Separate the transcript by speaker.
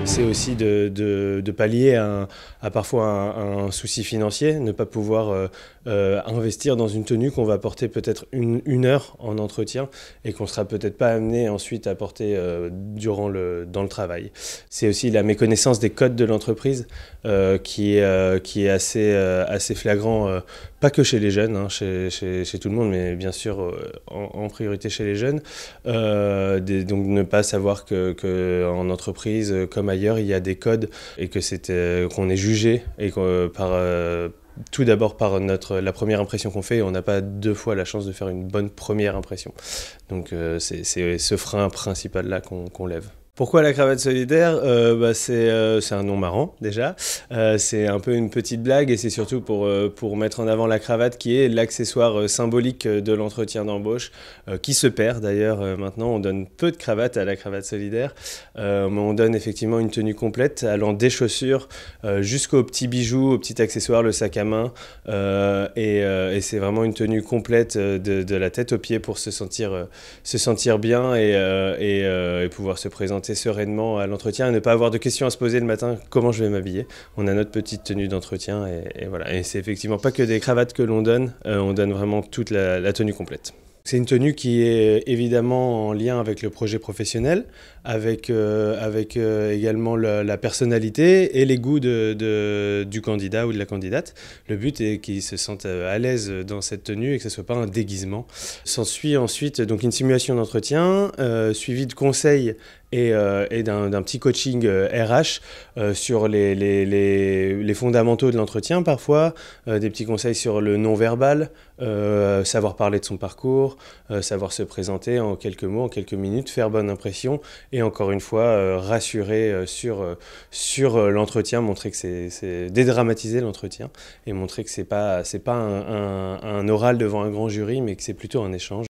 Speaker 1: C'est aussi de pallier à parfois un souci financier, ne pas pouvoir investir dans une tenue qu'on va porter peut-être une heure en entretien et qu'on ne sera peut-être pas amené ensuite à porter dans le travail. C'est aussi la méconnaissance des codes de l'entreprise qui est assez flagrant, pas que chez les jeunes, hein, chez tout le monde, mais bien sûr en priorité chez les jeunes. Donc ne pas savoir qu'en entreprise, comme ailleurs, il y a des codes et que qu'on est jugé et tout d'abord par la première impression qu'on fait, et on n'a pas deux fois la chance de faire une bonne première impression. Donc c'est ce frein principal-là qu'on lève. Pourquoi la cravate solidaire? C'est un nom marrant déjà, c'est un peu une petite blague et c'est surtout pour mettre en avant la cravate qui est l'accessoire symbolique de l'entretien d'embauche qui se perd d'ailleurs maintenant. On donne peu de cravates à la cravate solidaire, mais on donne effectivement une tenue complète allant des chaussures jusqu'aux petits bijoux, aux petits accessoires, le sac à main et c'est vraiment une tenue complète de la tête aux pieds pour se sentir bien et pouvoir se présenter sereinement à l'entretien et ne pas avoir de questions à se poser le matin, comment je vais m'habiller. On a notre petite tenue d'entretien et voilà. Et c'est effectivement pas que des cravates que l'on donne, on donne vraiment toute la tenue complète. C'est une tenue qui est évidemment en lien avec le projet professionnel, avec également la personnalité et les goûts du candidat ou de la candidate. Le but est qu'ils se sentent à l'aise dans cette tenue et que ce ne soit pas un déguisement. S'ensuit ensuite donc une simulation d'entretien suivie de conseils et d'un petit coaching RH sur les fondamentaux de l'entretien parfois, des petits conseils sur le non-verbal, savoir parler de son parcours, savoir se présenter en quelques mots, en quelques minutes, faire bonne impression et encore une fois rassurer sur l'entretien, montrer que c'est dédramatiser l'entretien et montrer que c'est pas un oral devant un grand jury mais que c'est plutôt un échange.